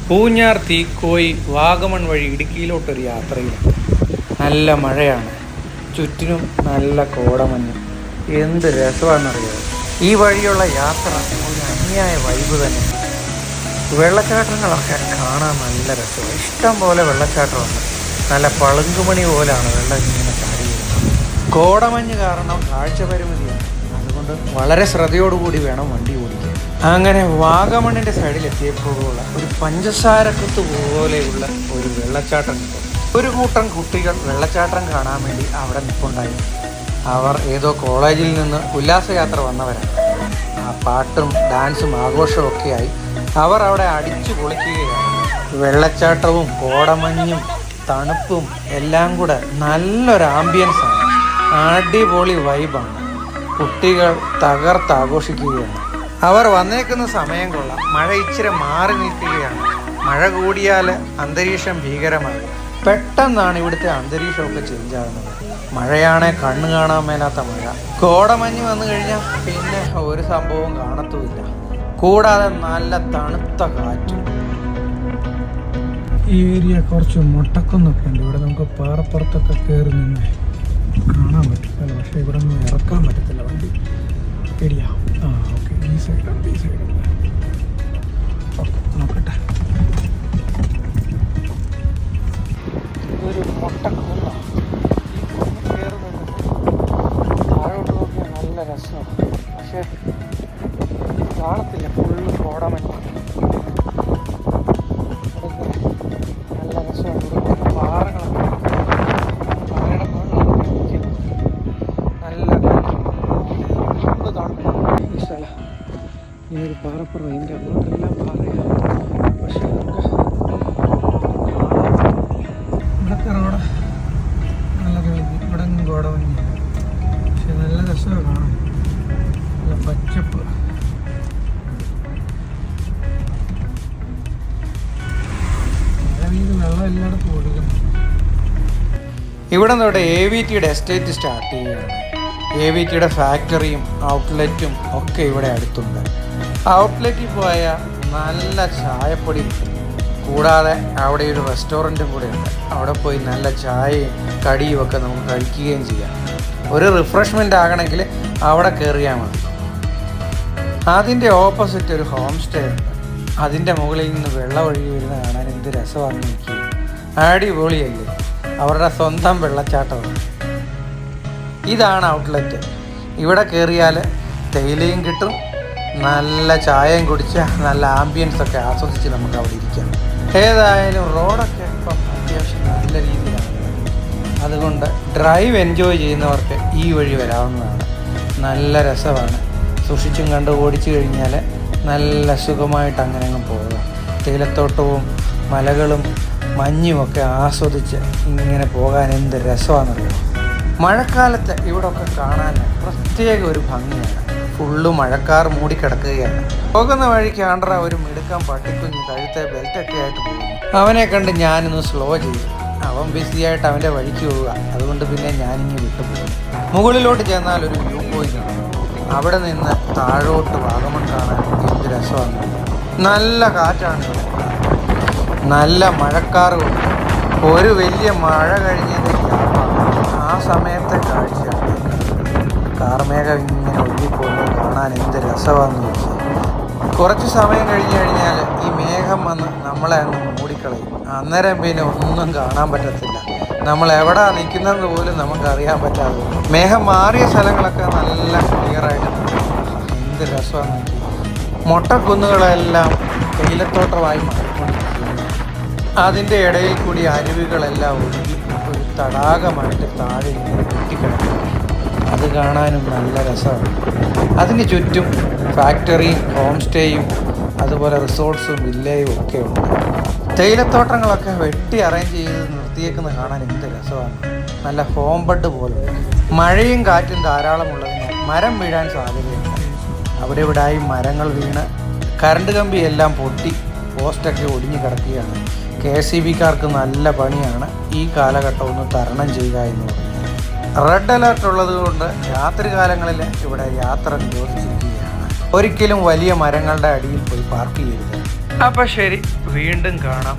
പൂഞ്ഞാർ തീക്കോയി വാഗമൺ വഴി ഇടുക്കിയിലോട്ടൊരു യാത്രയിലാണ്. നല്ല മഴയാണ്, ചുറ്റിനും നല്ല കോടമഞ്ഞ്. എന്ത് രസമാണെന്നറിയാമോ ഈ വഴിയുള്ള യാത്ര. ഒരു അന്യായ വൈബ് തന്നെ. വെള്ളച്ചാട്ടങ്ങളൊക്കെ കാണാൻ നല്ല രസമാണ്. ഇഷ്ടം പോലെ വെള്ളച്ചാട്ടമുണ്ട്. നല്ല പളുങ്കുമണി പോലാണ് വെള്ളം ഇങ്ങനെ ചാടിയത്. കോടമഞ്ഞ് കാരണം കാഴ്ച പരിമിതിയാണ്. അതുകൊണ്ട് വളരെ ശ്രദ്ധയോടുകൂടി വേണം വണ്ടി ഓടിക്കാൻ. അങ്ങനെ വാഗമണിൻ്റെ സൈഡിലെത്തിയപ്പോഴുള്ള ഒരു പഞ്ചസാരക്കുത്ത് പോലെയുള്ള ഒരു വെള്ളച്ചാട്ടം കിട്ടും. ഒരു കൂട്ടം കുട്ടികൾ വെള്ളച്ചാട്ടം കാണാൻ വേണ്ടി അവിടെ നിൽപ്പുണ്ടായിരുന്നു. അവർ ഏതോ കോളേജിൽ നിന്ന് ഉല്ലാസയാത്ര വന്നവരാണ്. ആ പാട്ടും ഡാൻസും ആഘോഷവും ഒക്കെയായി അവർ അവിടെ അടിച്ചു പൊളിക്കുകയാണ്. വെള്ളച്ചാട്ടവും കോടമഞ്ഞും തണുപ്പും എല്ലാം കൂടെ നല്ലൊരു ആംബിയൻസാണ്. അടിപൊളി വൈബാണ്. കുട്ടികൾ തകർത്താഘോഷിക്കുകയാണ്. അവർ വന്നേക്കുന്ന സമയം കൊള്ളാം. മഴ ഇച്ചിരി മാറി നിൽക്കുകയാണ്. മഴ കൂടിയാൽ അന്തരീക്ഷം ഭീകരമായി. പെട്ടെന്നാണ് ഇവിടുത്തെ അന്തരീക്ഷമൊക്കെ ചേഞ്ച് ആകുന്നത്. മഴയാണെ കണ്ണു കാണാൻ മേലാത്ത മഴ. കോടമഞ്ഞ് വന്നു കഴിഞ്ഞാൽ പിന്നെ ഒരു സംഭവവും കാണത്തുമില്ല. കൂടാതെ നല്ല തണുത്ത കാറ്റും. ഈ ഏരിയ കുറച്ച് മുട്ടക്കുന്നൊക്കെ ഉണ്ട്. ഇവിടെ നമുക്ക് പാറപ്പുറത്തൊക്കെ കയറി നിന്ന് കാണാൻ പറ്റില്ല. പക്ഷേ ഇവിടെ ഒന്നും ഇറക്കാൻ പറ്റത്തില്ല വണ്ടി. ഏരിയ ഓക്കെ, ഈ സൈഡാണ്. ഈ സൈഡല്ല, ഓക്കെ നോക്കട്ടെ. ഇതൊരു മുട്ടക്കുന്ന. ഈ കുന്ന് കയറി നിന്ന് താഴോട്ട് നോക്കിയാൽ നല്ല രസമാണ്. പക്ഷേ കാണത്തില്ല, ഫുള്ള് കോടമഞ്ഞ്. നല്ല രസമാണ്. ഇവിടെ പാറകളൊക്കെ പാറയുടെ മുകളിലാണ് നിൽക്കുന്നത്. നല്ല തണുപ്പാണ് ഈ സ്ഥലം. ഈ ഒരു പാറപ്പുറം, ഇതിൻ്റെ അങ്ങോട്ടെല്ലാം പാറയാണ്. പക്ഷെ നമുക്ക് ഇവിടുത്തെ റോഡ് നല്ല തെളിഞ്ഞ്, ഇവിടെ ഒന്നും കോടമഞ്ഞില്ല. പക്ഷെ നല്ല രസമാണ് കാണാൻ. നല്ല പച്ചപ്പ്. വെള്ളം എല്ലായിടത്തും ഒഴുകുന്നു. ഇവിടെ നിന്നോടെ AVTയുടെ എസ്റ്റേറ്റ് സ്റ്റാർട്ട് ചെയ്യുകയാണ്. AVTയുടെ ഫാക്ടറിയും ഔട്ട്ലെറ്റും ഒക്കെ ഇവിടെ അടുത്തുണ്ട്. ഔട്ട്ലെറ്റിൽ പോയാൽ നല്ല ചായപ്പൊടി കിട്ടും. കൂടാതെ അവിടെ ഒരു റെസ്റ്റോറൻറ്റും കൂടെ ഉണ്ട്. അവിടെ പോയി നല്ല ചായയും കടിയും ഒക്കെ നമുക്ക് കഴിക്കുകയും ചെയ്യാം. ഒരു റിഫ്രഷ്മെൻ്റ് ആകണമെങ്കിൽ അവിടെ കയറിയാൽ മതി. അതിൻ്റെ ഓപ്പോസിറ്റ് ഒരു ഹോം സ്റ്റേ ഉണ്ട്. അതിൻ്റെ മുകളിൽ നിന്ന് വെള്ളം ഒഴുകി വരുന്ന കാണാൻ എന്ത് രസമാണെന്ന് എനിക്ക്. അടിപൊളിയല്ലേ, അവരുടെ സ്വന്തം വെള്ളച്ചാട്ടമാണ്. ഇതാണ് ഔട്ട്ലെറ്റ്. ഇവിടെ കയറിയാൽ തേയിലയും കിട്ടും, നല്ല ചായയും കുടിച്ച് നല്ല ആംബിയൻസൊക്കെ ആസ്വദിച്ച് നമുക്ക് അവിടെ ഇരിക്കാം. ഏതായാലും റോഡൊക്കെ ഇപ്പം അത്യാവശ്യം നല്ല രീതിയിലാണ്. അതുകൊണ്ട് ഡ്രൈവ് എൻജോയ് ചെയ്യുന്നവർക്ക് ഈ വഴി വരാവുന്നതാണ്. നല്ല രസമാണ്. സൂക്ഷിച്ചും കണ്ട് ഓടിച്ചു കഴിഞ്ഞാൽ നല്ല സുഖമായിട്ട് അങ്ങനെ അങ്ങ് പോകാം. തേയിലത്തോട്ടവും മലകളും മഞ്ഞുമൊക്കെ ആസ്വദിച്ച് ഇങ്ങനെ പോകാൻ എന്ത് രസമാണെന്നറിയാം. മഴക്കാലത്ത് ഇവിടെയൊക്കെ കാണാൻ പ്രത്യേക ഒരു ഭംഗിയാണ്. ഫുള്ള് മഴക്കാർ മൂടിക്കിടക്കുകയാണ്. പോകുന്ന വഴിക്ക് ആണ്ട്ര ഒരു മിടുക്കാൻ പട്ടിക്കുഞ്ഞ് കഴുത്തെ ബെൽറ്റൊക്കെ ആയിട്ട് പോകുന്നു. അവനെ കണ്ട് ഞാനൊന്ന് സ്ലോ ചെയ്തു. അവൻ ബിസിയായിട്ട് അവൻ്റെ വഴിക്ക് പോവുക. അതുകൊണ്ട് പിന്നെ ഞാനിങ്ങ് വിട്ടുപോകും. മുകളിലോട്ട് ചെന്നാൽ ഒരു വ്യൂ പോയിന്റ് ഉണ്ട്. അവിടെ നിന്ന് താഴോട്ട് വാഗമൺ കാണാൻ എന്ത് രസമാണ്. നല്ല കാറ്റാണ്, നല്ല മഴക്കാറുമുണ്ട്. ഒരു വലിയ മഴ കഴിഞ്ഞതിൻ്റെ ഗ്യാപ്പാണ്. ആ സമയത്തെ കാഴ്ചയാണ്. കാർമേഘം ഇങ്ങനെ ഒഴുകിപ്പോകുന്നത് കാണാൻ എന്ത് രസമാണെന്ന് ചോദിച്ചാൽ. കുറച്ച് സമയം കഴിഞ്ഞ് കഴിഞ്ഞാൽ ഈ മേഘം വന്ന് നമ്മളെ അങ്ങ് മൂടിക്കളയും. അന്നേരം പിന്നെ ഒന്നും കാണാൻ പറ്റത്തില്ല. നമ്മൾ എവിടെ നിൽക്കുന്നതെന്ന് പോലും നമുക്കറിയാൻ പറ്റാതെ. മേഘം മാറിയ സ്ഥലങ്ങളൊക്കെ നല്ല ക്ലിയറായിട്ട് എന്ത് രസമാണ്. മൊട്ടക്കുന്നുകളെല്ലാം തേയിലത്തോട്ടമായി മാറിക്കൊണ്ടിരിക്കുകയാണ്. അതിൻ്റെ ഇടയിൽ കൂടി അരുവികളെല്ലാം ഒഴുകി ഒരു തടാകമായിട്ട് താഴെ ഇങ്ങനെ കെട്ടിക്കിടക്കുന്നു. അത് കാണാനും നല്ല രസമാണ്. അതിന് ചുറ്റും ഫാക്ടറിയും ഹോം സ്റ്റേയും അതുപോലെ റിസോർട്ട്സും വില്ലയും ഒക്കെ ഉണ്ട്. തേയിലത്തോട്ടങ്ങളൊക്കെ വെട്ടി അറേഞ്ച് ചെയ്ത് നിർത്തിയേക്കുന്നത് കാണാൻ എന്ത് രസമാണ്. നല്ല ഹോം ബഡ് പോലെ. മഴയും കാറ്റും ധാരാളമുള്ളതിനാൽ മരം വീഴാൻ സാധ്യതയുണ്ട്. അവിടെ ഇവിടെയായി മരങ്ങൾ വീണ് കറണ്ട് കമ്പിയെല്ലാം പൊട്ടി പോസ്റ്റൊക്കെ ഒടിഞ്ഞു കിടക്കുകയാണ്. KSEBക്കാർക്ക് നല്ല പണിയാണ് ഈ കാലഘട്ടം ഒന്ന് തരണം ചെയ്യുക എന്ന് പറഞ്ഞാൽ. റെഡ് അലർട്ട് ഉള്ളത് കൊണ്ട് രാത്രികാലങ്ങളിൽ ഇവിടെ യാത്ര നിരോധിച്ചിരിക്കുകയാണ്. ഒരിക്കലും വലിയ മരങ്ങളുടെ അടിയിൽ പോയി പാർക്ക് ചെയ്യരുത്. അപ്പം ശരി, വീണ്ടും കാണാം.